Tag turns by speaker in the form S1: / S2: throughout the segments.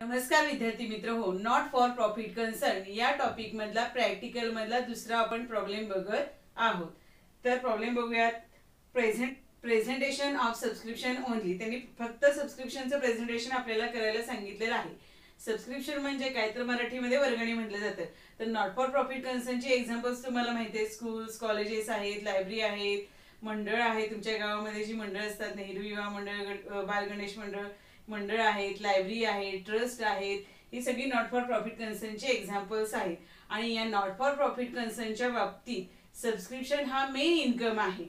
S1: नमस्कार विद्यार्थी मित्र हो, नॉट फॉर प्रॉफिट कन्सर्न या टॉपिक मधला प्रॅक्टिकल मधला दुसरा आपण प्रॉब्लेम बघत आहोत. तर प्रॉब्लेम बघूयात. Presentation of subscription only. त्यांनी फक्त सबस्क्रिप्शनचं प्रेझेंटेशन आपल्याला करायला सांगितलेलं आहे. सबस्क्रिप्शन म्हणजे काय तर मराठीमध्ये वर्गणी म्हटलं जातं. तर नॉट फॉर प्रॉफिट कन्सर्नची एक्झाम्पल्स तुम्हाला माहिती आहेत. स्कूल्स, कॉलेजेस आहेत, लायब्ररी आहेत, मंडळ आहे. तुमच्या गावामध्ये जी मंडळ असतात, नेहरू युवा मंडळ, बाल गणेश मंडळ आहेत, लायब्ररी आहे, ट्रस्ट आहेत, ही सगळी नॉट फॉर प्रॉफिट कन्सर्नचे एक्झाम्पल्स आहेत. आणि या नॉट फॉर प्रॉफिट कन्सर्नच्या बाबतीत सबस्क्रिप्शन हा मेन इन्कम आहे.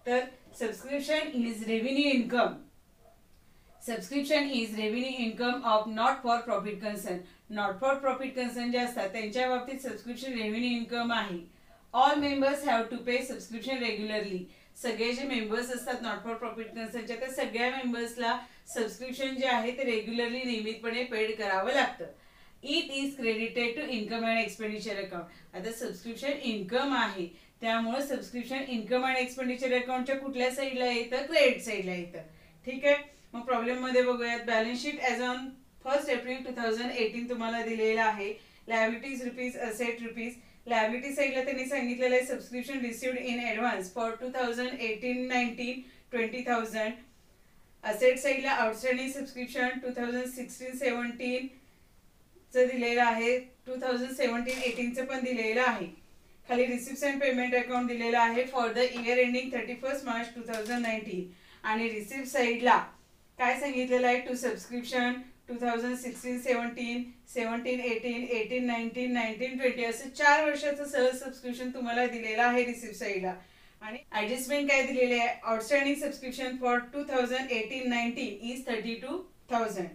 S1: तर subscription is revenue income. Subscription is revenue income of not for profit concern. Not for profit concern जे असतात त्यांच्या बाबतीत सबस्क्रिप्शन रेव्हेन्यू इन्कम आहे. All members have to pay subscription regularly. सगळे जे मेंबर्स असतात नॉट फॉर प्रॉफिट कन्सर्नच्या, त्या सगळ्या मेंबर्सला सबस्क्रिप्शन जे आहे ते रेग्युलरली नियमितपणे पेड करावं लागतं. It is credited to income and expenditure account. आता सबस्क्रिप्शन इन्कम आहे, त्यामुळे सबस्क्रिप्शन इन्कम अँड एक्सपेंडिचर अकाउंटच्या कुठल्या साईडला येतं? क्रेडिट साईडला येतं. ठीक आहे. मग प्रॉब्लेम मध्ये बघूयात. Balance sheet as on 1 April 2018 तुम्हाला दिलेला आहे. Liabilities rupees, asset rupees. Liability साईडला त्यांनी सांगितलेलं आहे subscription received in advance for 2018-19 20,000. Asset साईडला आउटस्टँडिंग सबस्क्रिप्शन 2016-17 चं दिलेलं आहे, 2017-18 पण दिलेलं आहे. खाली रिसिप्ट्स अँड पेमेंट अकाउंट दिलेला आहे for the year ending 31 March 2019. आणि रिसिप्ट साईडला काय सांगितलेलं आहे? टू सबस्क्रिप्शन 2016-17, 17-18, 18-19, 19-20 असं 4 वर्षाचं सहज सबस्क्रिप्शन तुम्हाला दिलेलं आहे रिसिप्ट साईडला. आणि ऍडजस्टमेंट काय दिलेले आहे? Outstanding subscription for 2018-19 is 32,000.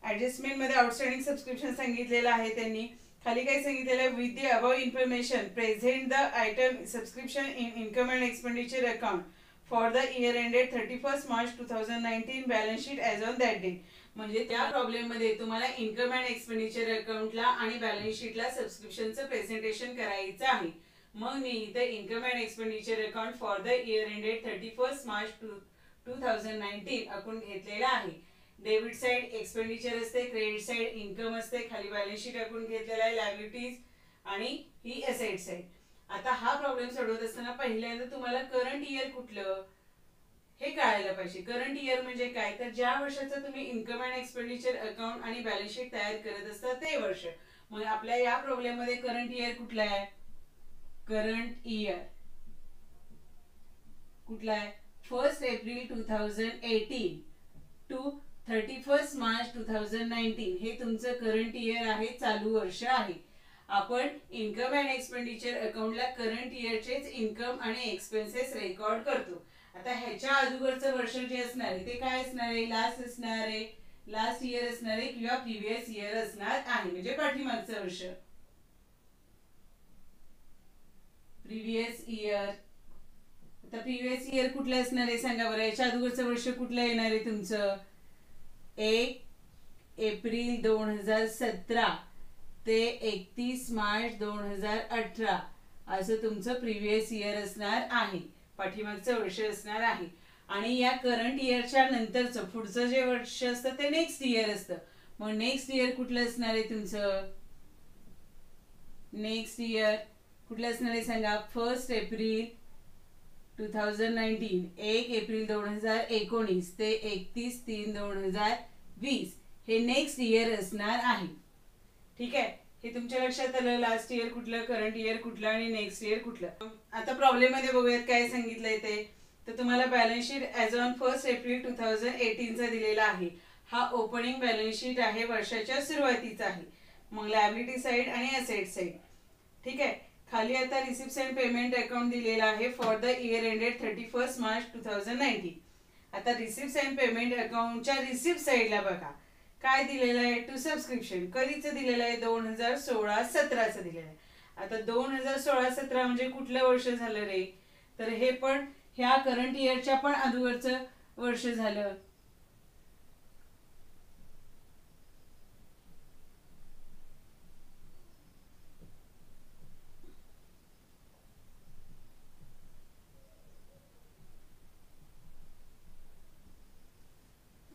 S1: Adjustment मध्ये आउटस्टँडिंग सबस्क्रिप्शन सांगितलेलं आहे त्यांनी. खाली काय सांगितलेलं आहे? With the above information present the item subscription in income and expenditure account for the year ended 31 March 2019 balance sheet as on that date. म्हणजे त्या प्रॉब्लेम मध्ये तुम्हाला इन्कम अँड एक्सपेंडिचर अकाउंटला आणि बॅलन्स शीटला सबस्क्रिप्शनचं प्रेझेंटेशन करायचं आहे. मग मी इथे income and expenditure account for the year ended 31 March 2019 account घेतलेला आहे. डेबिट साइड एक्सपेंडिचर असते, क्रेडिट साइड इन्कम असते, खाली बॅलन्स शीट अकाउंट घेतलेला आहे, लायबिलिटीज आणि ही असेट साइड. आता हा प्रॉब्लेम सोडवत असताना पहिल्यांदा तुम्हाला करंट इयर कुठलं हे कळायला पाहिजे. करंट इयर म्हणजे काय? तर ज्या वर्षाचं तुम्ही इन्कम अँड एक्सपेंडिचर अकाउंट आणि बॅलन्स शीट तयार करत असता ते वर्ष. मग आपल्या या प्रॉब्लेम मध्ये करंट इयर कुठला आहे? करंट इयर कुठला आहे? 1 एप्रिल 2018 टू 31 मार्च 2019 हे तुमचं करंट इयर आहे, चालू वर्ष आहे. आपण इन्कम अँड एक्सपेंडिचर अकाउंटला करंट इयरचेच इन्कम आणि एक्सपेन्सेस रेकॉर्ड करतो. आता ह्याच्या अगोदरचं वर्ष जे असणार आहे ते काय असणार आहे? लास्ट असणार आहे, लास्ट इयर असणार आहे किंवा प्रिव्हियस इयर असणार आहे, म्हणजे पाठीमागचं वर्ष. Previous year. आता प्रिव्हियस इयर कुठलं असणार आहे सांगा बरं? याच्या अगोदरचं वर्ष कुठलं येणार आहे तुमचं? 1 एप्रिल 2017 ते 31 मार्च 2018 असं तुमचं प्रिव्हियस इयर असणार आहे, पाठीमागचं वर्ष असणार आहे. आणि या करंट इयरच्या नंतरचं पुढचं जे वर्ष असतं ते नेक्स्ट इयर असतं. मग नेक्स्ट इयर कुठलं असणार आहे तुमचं? नेक्स्ट इयर कुठलं असणार आहे सांगा? 1 एप्रिल 2019, 1 एप्रिल 2019 ते 31/3/2020 हे नेक्स्ट इयर असणार आहे. ठीक आहे. हे तुमच्या लक्षात आलं? लास्ट इयर कुठलं, करंट इयर कुठलं आणि नेक्स्ट इयर कुठलं. आता प्रॉब्लेम मध्ये बघूयात काय सांगितलंय ते. तर तुम्हाला balance sheet as on 1 April 2018 चा दिलेला आहे. हा ओपनिंग बॅलन्स शीट आहे, वर्षाच्या सुरुवातीचा आहे. मग लायबिलिटी साइड आणि असेट साइड. ठीक आहे. खाली आता रिसिप्ट्स अँड पेमेंट अकाउंट दिलेला आहे for the year ended 31 March 2019. आता रिसिप्ट्स अँड पेमेंट अकाउंटच्या रिसिप्ट साइडला बघा काय दिलेलं आहे? To subscription. कधीचं दिलेलं आहे? 2016-17चं दिलेलं आहे. आता 2016-17 म्हणजे कुठलं वर्ष झालं रे? तर हे पण ह्या करंट इयरच्या पण अगोदरचं वर्ष झालं.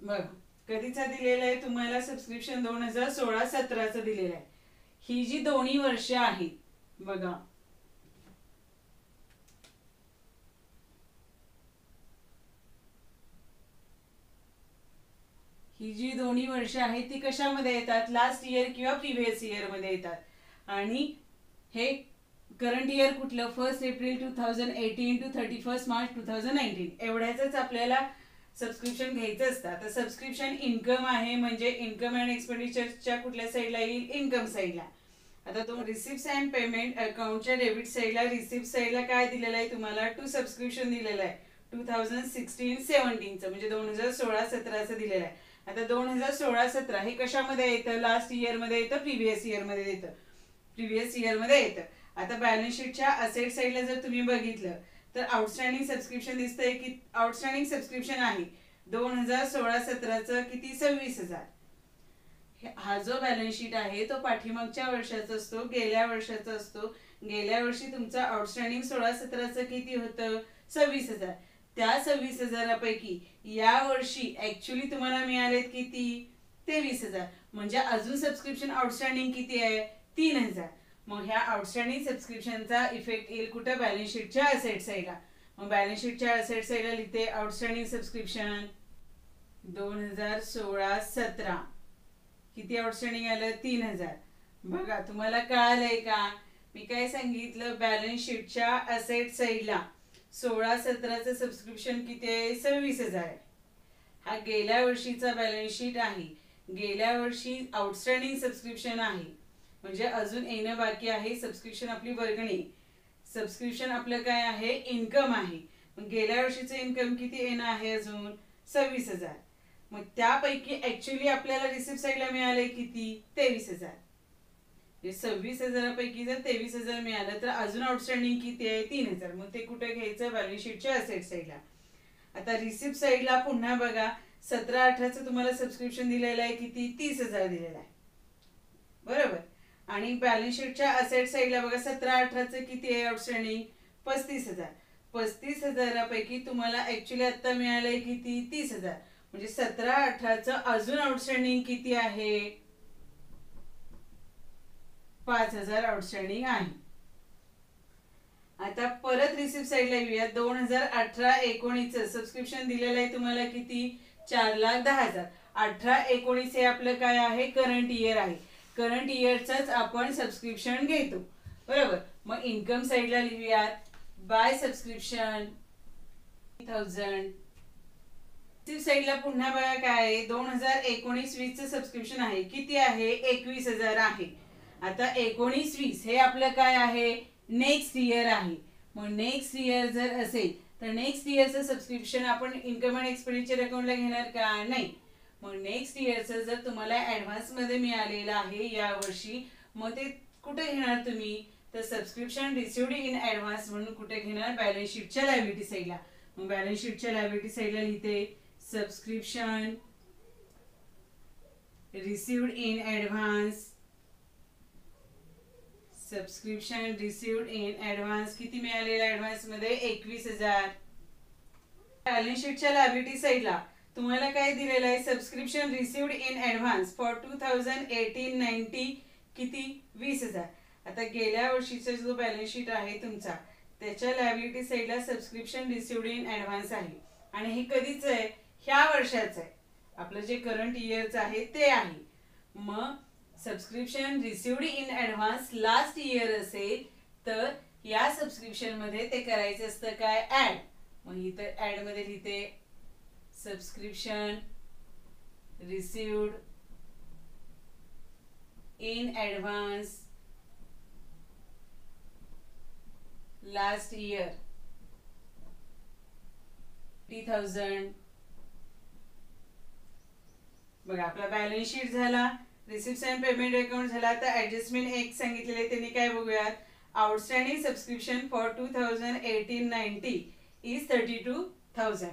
S1: बघा कधीचा दिलेला आहे तुम्हाला सबस्क्रिप्शन 2016-17चं दिलेलं आहे. ही जी दोन्ही वर्ष आहेत बघा, ही जी दोन्ही वर्ष आहेत ती कशामध्ये येतात, लास्ट इयर किंवा प्रिव्हियस इयर मध्ये येतात. आणि हे करंट इयर कुठलं, 1 एप्रिल 2018 टू 31 मार्च 2019 एवढ्याच आपल्याला सबस्क्रिप्शन घ्यायचं असतं. आता सबस्क्रिप्शन इन्कम आहे म्हणजे इन्कम अँड एक्सपेंडिचरच्या कुठल्या साईडला येईल, इन्कम साईडला. आता तो रिसिप्ट अँड पेमेंट अकाउंटच्या डेबिट साईडला, रिसिप्ट साईडला काय दिलेलं आहे तुम्हाला, टू सबस्क्रिप्शन दिलेलं आहे 2016-17चं म्हणजे 2016-17चं दिलेलं आहे. आता 2016-17 हे कशामध्ये येतं, लास्ट इयर मध्ये येतं, प्रिव्हियस इयर मध्ये येतं, प्रिव्हियस इयर मध्ये येतं. आता बॅलन्स शीटच्या असेट साईडला जर तुम्ही बघितलं तर आउटस्टँडिंग सबस्क्रिप्शन दिसतंय की आउटस्टँडिंग सबस्क्रिप्शन आहे 2016-17चं किती, 26,000. हा जो बॅलन्स शीट आहे तो पाठीमागच्या वर्षाचा असतो, गेल्या वर्षाचा असतो. गेल्या वर्षी तुमचं आउटस्टँडिंग 16-17चं किती होतं, 26,000. त्या 26,000पैकी या वर्षी ऍक्च्युली तुम्हाला मिळालेत किती, 23,000. म्हणजे अजून सबस्क्रिप्शन आउटस्टँडिंग किती आहे, 3,000. मग ह्या आउटस्टँडिंग सबस्क्रिप्शनचा इफेक्ट येईल कुठं, बॅलन्स शीटच्या असेट साईडला. मग बॅलन्स शीटच्या असेट साईडला लिहिते आउटस्टँडिंग सबस्क्रिप्शन 2016-17 किती आउटस्टँडिंग आलं, 3,000. बघा तुम्हाला कळालंय का, मी काय सांगितलं, बॅलन्स शीटच्या असेट साईडला 16-17चं सबस्क्रिप्शन किती आहे, 26,000 आहे. हा गेल्या वर्षीचा बॅलन्स शीट आहे. गेल्या वर्षी आउटस्टँडिंग सबस्क्रिप्शन आहे म्हणजे अजून येणं बाकी आहे. सबस्क्रिप्शन आपली वर्गणी, सबस्क्रिप्शन आपलं काय आहे, इन्कम आहे. मग गेल्या वर्षीचं इन्कम किती येणं आहे, अजून 26,000. मग त्यापैकी ऍक्च्युली आपल्याला रिसिप्ट साईडला मिळाले किती, 23,000. 26,000पैकी जर 23,000 मिळालं तर अजून आउटस्टँडिंग किती आहे, 3,000. मग ते कुठे घ्यायचं, बॅलन्स शीटच्या असेट साईडला. आता रिसिप्ट साईडला पुन्हा बघा 17-18चं तुम्हाला सबस्क्रिप्शन दिलेलं आहे किती, 30,000 दिलेलं आहे, बरोबर. आणि बॅलन्स शीटच्या असेट साईडला बघा 17-18चं किती आहे आउटस्टँडिंग, 35,000. 35,000पैकी तुम्हाला ऍक्च्युली आता मिळालंय किती, 30,000. म्हणजे 17-18चं अजून आउटस्टँडिंग किती आहे, 5,000 आउटस्टँडिंग आहे. आता परत रिसिप्ट साईडला येऊया. 2018-19चं सबस्क्रिप्शन दिलेलं आहे तुम्हाला किती, 4,10,000. 18-19 हे आपलं काय आहे, करंट इयर आहे. करंट इयरचंच आपण सबस्क्रिप्शन घेतो, बरोबर. मग इन्कम साईडला लिहूयात, बाय सबस्क्रिप्शन 1000. साईडला पुन्हा बघा काय आहे, 2019-20चं सबस्क्रिप्शन आहे किती आहे, 21,000 आहे. आता 19-20 हे आपलं काय आहे, नेक्स्ट इयर आहे. मग नेक्स्ट इयर जर असेल तर नेक्स्ट इयरचं सबस्क्रिप्शन आपण इन्कम अँड एक्सपेंडिचर अकाउंटला घेणार का, नाही. मग नेक्स्ट इयरचं जर तुम्हाला ऍडव्हान्स मध्ये मिळालेलं आहे या वर्षी, मग ते कुठे घेणार तुम्ही, तर सबस्क्रिप्शन रिसिव्ड इन ऍडव्हान्स म्हणून कुठे घेणार, बॅलन्स शीटच्या लायबिलिटी साईडला. मग बॅलन्स शीटच्या लायबिलिटी साईडला लिहिते subscription received in advance, subscription received in advance किती मिळालेलं ऍडव्हान्स मध्ये, 21,000. बॅलन्स शीटच्या लायबिलिटी साईडला तुम्हाला काय दिलेलं आहे, subscription received in advance for 2018-19 किती, 20,000. आता गेल्या वर्षीचा जो बॅलन्स शीट आहे तुमचा त्याच्या लायबिलिटी साईडला सबस्क्रिप्शन रिसिव्ड इन ऍडव्हान्स आहे. आणि हे कधीच आहे, ह्या वर्षाचं आहे, आपलं जे करंट इयरचं आहे ते आहे. मग subscription received in advance last year असेल तर या सबस्क्रिप्शन मध्ये ते करायचं असतं काय, ऍड. मग इथं ऍड मध्ये लिहिते subscription received in advance last year 30,000. बघा आपला बॅलन्स शीट झाला, रिसिप्ट अँड पेमेंट अकाउंट झाला. आता ऍडजस्टमेंट एक सांगितलेले त्यांनी काय बघूयात, आउटस्टँडिंग सबस्क्रिप्शन फॉर 2018-19 इज 32,000.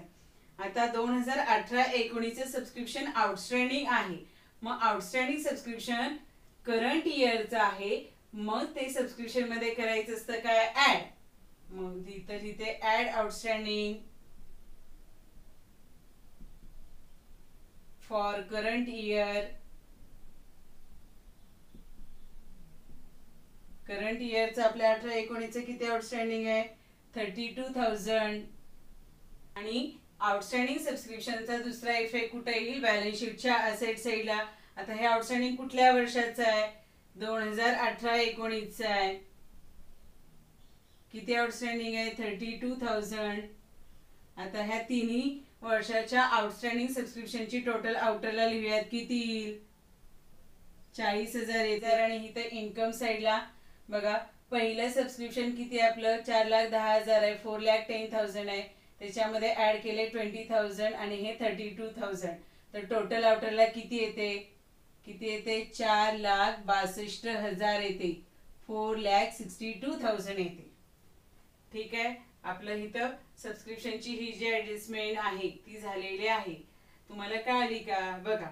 S1: आता 2018-19चं सबस्क्रिप्शन आउटस्टँडिंग आहे. मग आउटस्टँडिंग सबस्क्रिप्शन करंट इयरचं आहे, मग ते सबस्क्रिप्शन मध्ये करायचं असतं काय, ऍड. मग इथं लिहिते add outstanding for current year, current इयरचं आपल्या 18-19 किती आउटस्टँडिंग आहे 32,000. आणि आउटस्टँडिंग सबस्क्रिप्शनचा दुसरा इफेक्ट कुठे येईल बॅलन्स शीटच्या असेट साईडला. आता हे आउटस्टँडिंग कुठल्या वर्षाचं आहे 2018-19 आहे. किती आउटस्टँडिंग आहे 32,000. आता ह्या तिन्ही वर्षाच्या आउटस्टँडिंग सबस्क्रिप्शनची टोटल आउटरला लिहूयात किती येईल 40,000 येतात. आणि इथं इन्कम साईडला बघा पहिलं सबस्क्रिप्शन किती आहे आपलं 4,10,000 आहे 4,10,000 आहे. त्याच्यामध्ये ऍड केले 20,000 आणि हे 32,000. तर टोटल आउटरला किती येते 4,62,000 येते 4,62,000 येते. ठीक आहे. आपलं इथं सबस्क्रिप्शनची ही जी ऍडजस्टमेंट आहे ती झालेली आहे. तुम्हाला कळली का बघा.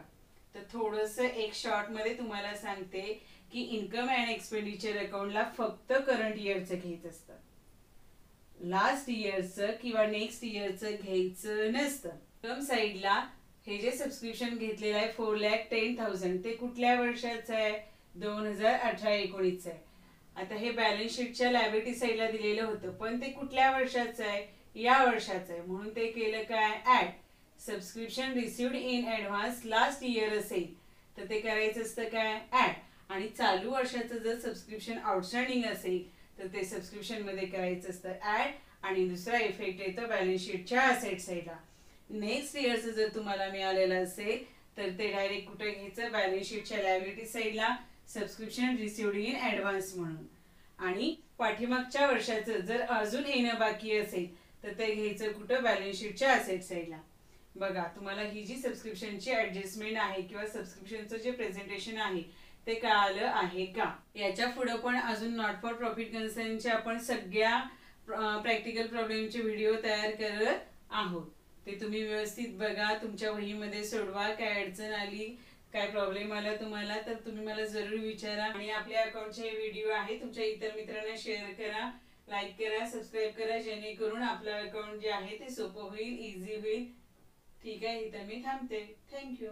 S1: तर थोडस एक शॉर्ट मध्ये तुम्हाला सांगते की इन्कम अँड एक्सपेंडिचर अकाउंटला फक्त करंट इयरचं घ्यायचं असतं, लास्ट इयरचं किंवा नेक्स्ट इयरचं घ्यायचं नसतं. इन्कम साईडला हे जे सबस्क्रिप्शन घेतलेलं आहे 4,10,000 ते कुठल्या वर्षाचं आहे 2018-19 आहे. आता हे बॅलन्स शीटच्या लायबिलिटी साईडला दिलेलं होतं पण ते कुठल्या वर्षाचं आहे या वर्षाचं आहे. म्हणून ते केलं काय add subscription received in advance last year असेल तर ते करायचं असतं काय ऍड. आणि चालू वर्षाचं जर सबस्क्रिप्शन आउटस्टँडिंग असेल तर ते सबस्क्रिप्शन मध्ये करायचं असतं ऍड. आणि दुसरा इफेक्ट येतो बॅलन्स शीटच्या असेट साईडला. नेक्स्ट इयरचं जर तुम्हाला मिळालेलं असेल तर ते डायरेक्ट कुठे घ्यायचं बॅलन्स शीटच्या लायबिलिटी साईडला सबस्क्रिप्शन रिसिव्ड इन ऍडव्हान्स म्हणून. आणि पाठीमागच्या वर्षाचं जर अजून येणं बाकी असेल तर ते घ्यायचं कुठं बॅलन्स शीटच्या असेट साईडला. बघा तुम्हाला ही जी सबस्क्रिप्शनची ऍडजस्टमेंट आहे किंवा सबस्क्रिप्शनचं जे प्रेझेंटेशन आहे ते कळालं आहे का. याच्या पुढे पण अजून नॉट फॉर प्रॉफिट कन्सर्नचे आपण सगळ्या प्रॅक्टिकल प्रॉब्लेमचे व्हिडिओ तयार करत आहोत. ते तुम्ही व्यवस्थित बघा, तुमच्या वहीमध्ये सोडवा. काय अडचण आली काय प्रॉब्लेम आला तुम्हाला तर तुम्ही मला जरूर विचारा. आणि आपल्या अकाउंटचे व्हिडिओ आहे तुमच्या इतर मित्रांना शेअर करा, लाईक करा, सबस्क्राईब करा जेणेकरून आपलं अकाउंट जे आहे ते सोपं होईल, इझी होईल. ठीक आहे. इथं मी थांबते. थँक्यू.